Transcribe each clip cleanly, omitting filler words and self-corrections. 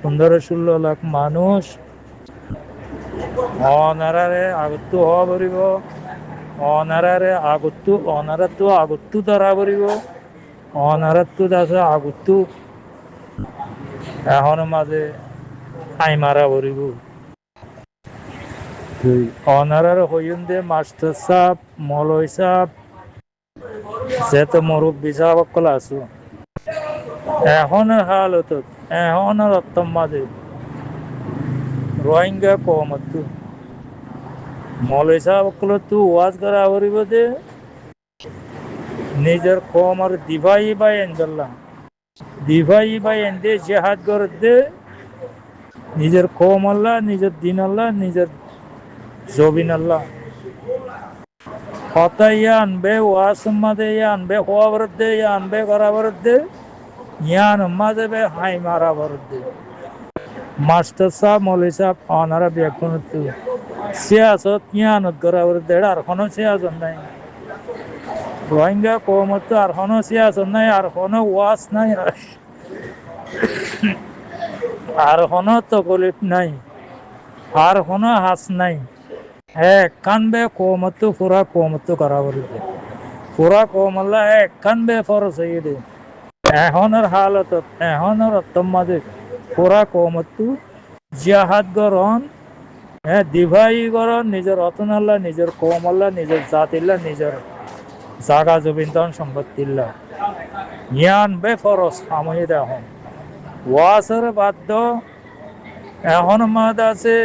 15-16 লাখ মানুষ অনারারে আগতো হওয়া পারিব, অনারারে আগতো ধরা পারিব, অনারাতো আছে আগতো এখন মাঝে হাই মারা পরিব। অনারার হইন দে মাস্টার সাহ, মলয় সাহ, সে তো মুরব্বী সাহ অকল আছো এখনের হালত, এখনের অত্তম মাঝে রোহিঙ্গা কমতো মলয় সাহ অকল তো ওয়াজ করা পরিব দে নিজের কমর দিভাই বাই এনদে জেহাদ করতে নিজের কম আল্লাহ, নিজের দিন আল্লাহ, নিজের জবিন আল্লাহ কথা ইয়া আনবে ওয়াজ মাদে ইয়া আনবে হওয়া বরদে ইয়া আনবে করা বরদে ইয়ান মাঝে বে হাই মারা বরদে মাস্টার সাহেব মৌলী সাহেব অনারা ব্যাকুণ সিয়াসত ইয়ানত করা বরদে আর কোনো সিয়াসত নাই রোহিঙ্গা কমতো আর কোনো সিয়াসত নাই, আর কোনো ওয়াজ নাই, আর কোনো তকলিফ নাই, আর কোনো হাস নাই। কানবে কমতো পুরা কমতো করা বলবে পুরা কমল্লা কানবে ফরস হয়ে দে এখনের হালত, এখনের অত্তম মাঝে পুরা কমতো জিয়াহাদ গরণ দিভাই গরণ নিজের অতন আল্লাহ, নিজের কম আল্লাহ, নিজের জাতিল্লাহ, নিজের জাগা জবিন্দন সম্পত্তিল্লাহ ইয়ান বে ফরস সাময়িক এখন ওয়াসের বাধ্য এখন মাদ আছে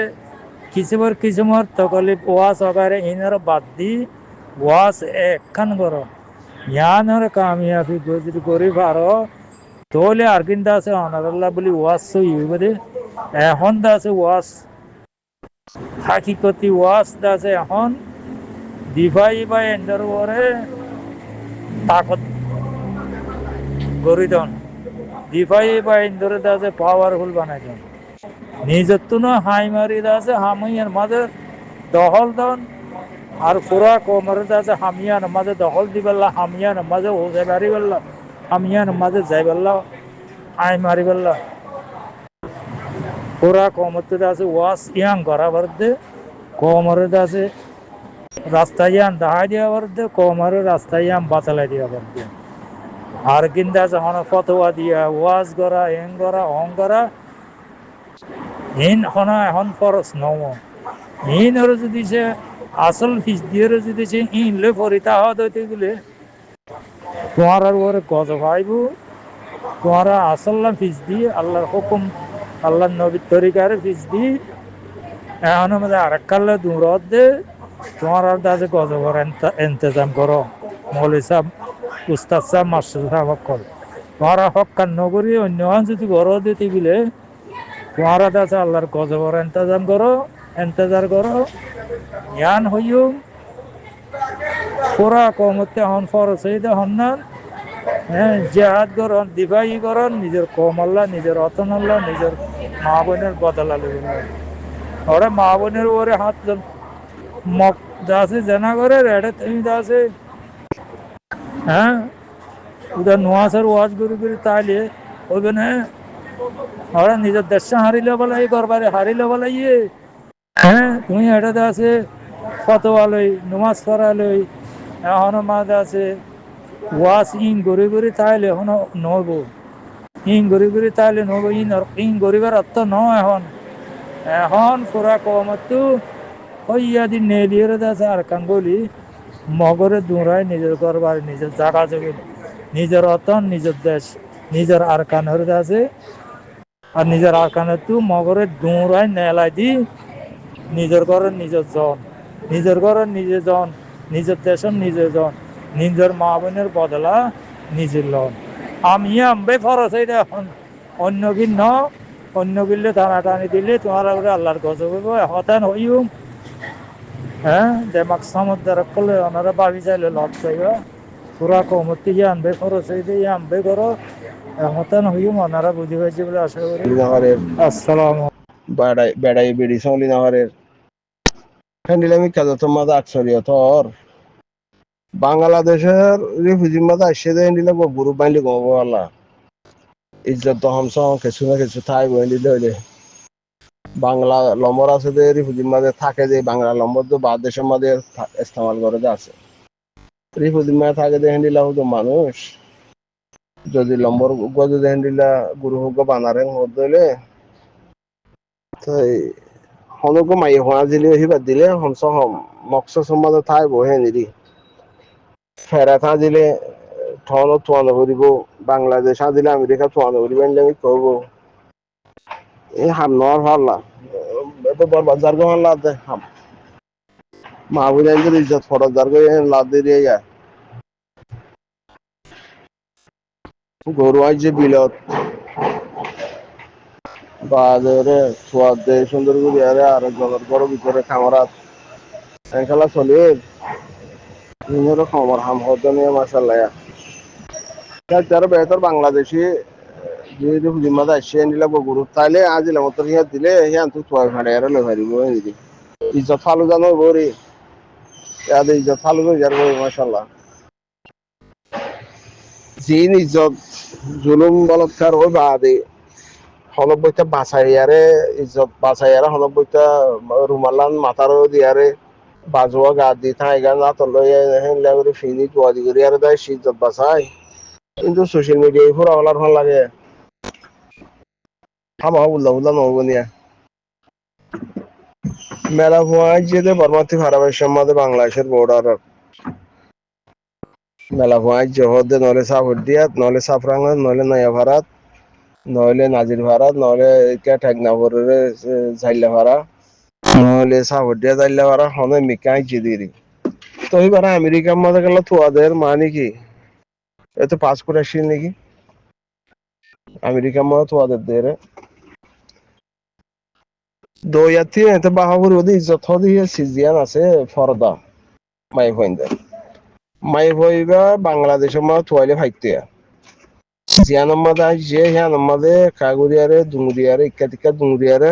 কিছুমার তকলিফ ওয়াস অগারে ইনার বাদ দি ওয়াস একখান করো ইয়ানের কামিয়াবি যদি করি পারো তাহলে আর কিন্তু আছে অনারাল্লাহ বলি ওয়াস ইউবে এখন আছে ওয়াস হাকিকতি ওয়াস আছে এখন দিভাই বা এন্ডার ওরে তাকত গড়ি দন দিভাই বা এন্ডারে আছে পাওয়ারফুল বানাই দন নিজের তো হাই মারি আছে হামিয়ার মাঝে দখল দন আর পুরা কোমরে আছে হামিয়ার মাঝে দখল দিবেল্লা, হামিয়ার মাঝে ওজে বাড়ি বেল্লা, হামিয়ার মাঝে যাই বেল্লা হাই মারি বেল্লা পুরা কোমরতে আছে ওয়াশ ইয়াং করা বর্দে কোমরে আছে রাস্তায় ইয়ান দাহাই দিয়া বর্দে কোমরে রাস্তায় ইয়ান বাঁচালাই দিয়া বর্দে আর কিন্তু আছে ফতোয়া দিয়া ওয়াজ করা এং করা অং করা হিন হনা এখন ফরস নম হিন ওর যদি সে আসল ফিস দিয়ে যদি সে ইনলে ফরিতা হইতে গেলে তোমার আর ওরে গজ ভাইব তোমারা আসল্লা ফিস দিয়ে আল্লাহর হুকুম আল্লাহর নবীর তরিকার ফিস দি এখন আমাদের আরেককালে দূরত দে তোমার আর দাসে গজবর ইন্তজাম করো মৌলী সাহেব, উস্তাদ সাহেব, মাস্টার সাহেব কল তোমারা হকান নগরী অন্য যদি গড় দিতে গেলে তোমারা দাসে আল্লাহর গজবর ইন্তজাম করো, ইন্তজার করো জ্ঞান হইম পুরা কমতে হন ফরস হইতে হন না জেহাদ করন দিবাই করন নিজের কম আল্লাহ, নিজের অতন আল্লাহ, নিজের মা বোনের বদলা লেবেন ওরা মা বোনের ওরে হাত মক দাসে জানা করে রেডে তুমি দাসে ওদের নোয়াশার ওয়াজ করি তাইলে ওইবে না ওরা নিজের দেশে হারিলে বলাই করবারে হারিলে বলাই তুমি এটা দাসে ফতোয়া লই নমাজ পড়া লই এখন মাঝ আছে ওয়াজ ইন গড়ি তাইলে এখন নব ইন গড়ি তাইলে নব ইন গরিবার অর্থ ন এখন এখন পুরা কমতো হইয়াদি নেলিয়ে আছে আর কাঙ্গলি মগরে দূরায় নিজের করবার নিজের জাগা জমি, নিজের অতন, নিজের দেশ, নিজের আরকানের আছে আর নিজের আরকানের তো মগরে দূরায় নেলাই দি নিজের ঘরের নিজের জন, নিজের ঘরের নিজের জন, নিজের দেশের নিজের জন, নিজের মা বোনের বদলা নিজের লন আমি আমবে ফরস হইতে এখন অন্য কিন ন অন্য কিনলে টানাটানি দিলে তোমার আল্লাহর গজব হতান হইম দেমাক সমুদ্র করলে ওনারা ভাবি চাইলে লট চাইবা পুরা কমতি গিয়ে আনবে খরচ হইতে আনবে করো হতান হইম ওনারা বুঝি পাইছে বলে আশা করি। আসসালাম বেড়াই বেড়ি চলি নাহারের হ্যান্ডিলামি কাজা তো মাঝে আকসরিয়া তোর বাংলাদেশের রিফিউজির মাঝে আসছে যে হ্যান্ডিলা গ্রুপ বাইন্ডি গলা ইজ্জত হমস কিছু না কিছু ঠাই বই দিতে হইলে বাংলা নম্বর আছে যে রিফুজির মাঝে থাকে যে বাংলা নম্বর তো বাদ দেশের মাঝে ইস্তেমাল করে যে আছে রিফুজির মাঝে থাকে যে হ্যান্ডিলা হতো মানুষ যদি নম্বর যদি হ্যান্ডিলা গুরু হোক বানারেন হইলে তো হনুক মাই হওয়া দিলে হিবার দিলে হমস হম মক্স সমাজে ঠাই বহে নিদি ফেরা থা দিলে ঠন থুয়ানো করিব বাংলাদেশ দিলে আমেরিকা থুয়ানো করিব আমি কব এই হাম নর হল্লা এত বরবাদ জার্গ হল্লা দে হাম মাহবুব আইনদের ইজ্জত ফরজ জার্গ লাভ দিয়ে যায় গরু আজ যে বিলত বাজারে সোয়াদ দেয় সুন্দর করে আরে আরেকজনের বড় ভিতরে খামারাত খেলা চলে নিজেরও খামার হাম হতে নিয়ে মাসাল্লাহ তার বেহতর বাংলাদেশি যদি জিম্মাদা আসছে নিলে গুরু তাইলে আজিলে মতো হিয়ার দিলে হিয়ান তো ছয় ভাড়ে আর লে ভারিব ইজ্জত ফালু জানো বরি ইজ্জত ফালু যার মাসাল্লাহ জিন ইজ্জত জুলুম বলৎকার ওই বাদে হনব্বইটা বাছাইয়ারে ইজ্জত বাছাইয়ারে হনব্বইটা রুমালান মাথার দিয়ারে বাজুয়া গা দি থাইগা না তল হেনলা করে ফিনি তোয়াদি করে আর দেয় ইজ্জত বাছাই কিন্তু সোশ্যাল মিডিয়ায় পুরো হলার ভাল লাগে হামা উল্লা উল্লা নহবনিয়া মেলা ভুয়া যে বর্মাতি ভারতবর্ষের মধ্যে বাংলাদেশের বর্ডার মেলা ভুয়া জহরদে নলে সাফরদিয়াত নলে সাফরাঙ্গা নলে নয়া ভারত নইলে নাজির ভাড়া নইলে ঠেকনাফরের ঝাইলা ভাড়া নইলে সাবডিয়া ঝাইলা ভাড়া হনে মিকাই জিদিরি তো এবার আমেরিকার মধ্যে গেল তোয়াদের মানে কি এত পাসপোর্ট আসছিল নাকি আমেরিকার মধ্যে তোয়াদের দেরে দৌয়াতি এতে বাহাবুর ওদি ইজ্জত দিয়ে সিজিয়ান আছে ফরদা মাই ভইন্দা মাই ভইবা বাংলাদেশের মধ্যে তোয়াইলে ফাইতে জিয়ানম্মাদে যে হিয়ানম্মাদে কাগুরিয়ারে দুমুরিয়ারে ইক্কাতিক্কা দুমুরিয়ারে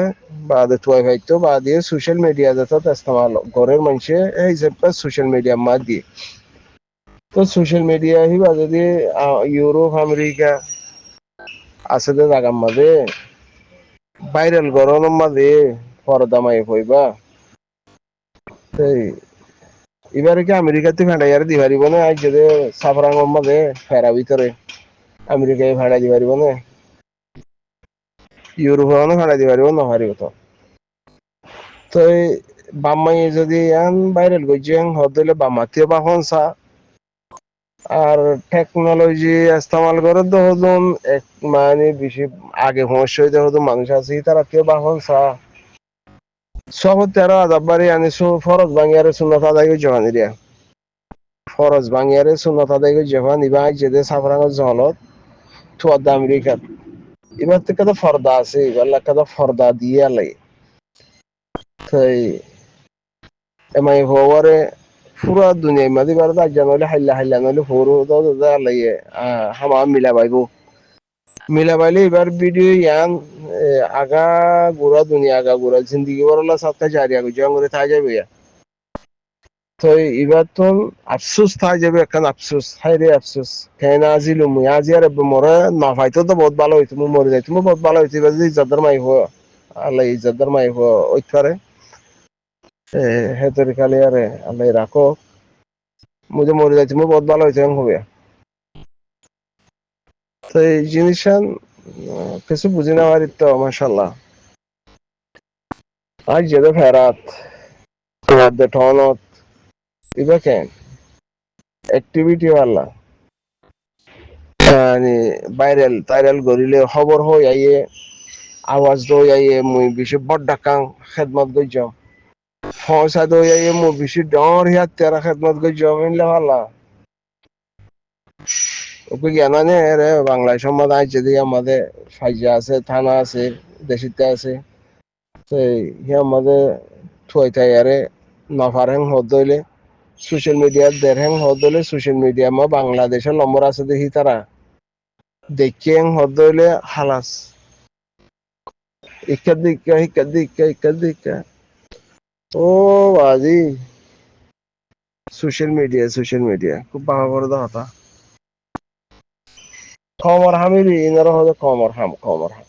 বাদে তুয়াই ভাইতো বাদে সোশ্যাল মিডিয়া যত ইস্তেমাল ঘরের মানুষে এই যে সোশ্যাল মিডিয়া মাদ দিয়ে তো সোশ্যাল মিডিয়া হিবা যদি ইউরোপ আমেরিকা আছে যে জাগার মাঝে ভাইরাল গরমের মাঝে পরদামাই হইবা এই এবারে কি আমেরিকাতে ফেঁটাইয়ারে দি পারিব না আজ যদি সাফরাঙ্গর মাঝে ফেরা ভিতরে আমেরিকায় ভাড়া দি পারিব না ইউরোপ ভাড়া দি পারিব না পারিব তো তো বাম্মাই যদি আন ভাইরাল করছে হদলে বামাতিও বাহন সা আর টেকনোলজি ইস্তেমাল করে তো হদুন এক মানে বেশি আগে সমস্যা হইতে হদুন মানুষ আছে তারা কেউ বাহন সা সব 13,000 বাড়ি আনিছো ফরজ ভাঙিয়ারে সুন্নত আদায় করে জহানি দিয়া ফরজ ভাঙিয়ারে সুন্নত আদায় করে জহান ইবা যেদে সাফরাঙ্গের জহলত থুয়াদ আমেরিকাত এবার থেকে তো ফর্দা আছে এবার লেখা তো ফর্দা দিয়ে আলাই তাই এমাই হওয়ারে পুরা দুনিয়ার মাঝে বার রাজ্যা নইলে হাইলা হাইলা নইলে হরু লাইয়ে হামা মিলা বাইবো মিলা বাইলে এবার ভিডিও ইয়ান আগা গোড়া দুনিয়া আগা গোড়া জিন্দগি বড়লা সাতটা জারিয়া গুজা করে থাই যাবে তো এবার তো আফসোস থাই যাবে একখান আফসোস হাই রে আফসোস কেন আজিল মুই আজি আর মরে না পাইতো তো বহুত ভালো হইতো মুই মরে যাইতো মুই বহুত ভালো হইতো এবার যদি ইজ্জতদার মাই হো আল্লাহ ইজ্জতদার মাই হো ওইখারে হেতরি খালি আরে আল্লাহ রাখো মুঝে মরে যাচ্ছি মুই বহুত ভালো হয়েছে হবে তো এই জিনিসটা কিছু বুঝি না পারি তো মাশাল্লাহ আজ যেতে ফেরাত তোমার দে ঠনত ইবা কেন অ্যাক্টিভিটি ওয়ালা মানে ভাইরাল টাইরাল গরিলে খবর হই আইয়ে আওয়াজ দই আইয়ে মুই বেশি বড় ডাকাং খেদমত গই যাও ফসা দই আইয়ে মুই বেশি ডর হিয়াত তেরা খেদমত গই যাও মিনলে ভালা ওকে জানা নেই রে বাংলায় সম্মত আছে যদি আমাদের ফাইজা আছে থানা আছে দেশিতে আছে সেই আমাদের থুয়াই থাই আরে নফার হ্যাং হদ হইলে সোশ্যাল মিডিয়ার দের হ্যাং হদ হইলে সোশ্যাল মিডিয়া মা বাংলাদেশের নম্বর আছে দেখি তারা দেখি হ্যাং হদ হইলে হালাস ইকা দিকা ইকা দিকা ইকা দিকা ও বাজি সোশ্যাল মিডিয়া খুব ভালো করে দাও Komar hamiri inara hoda komar ham komar ham.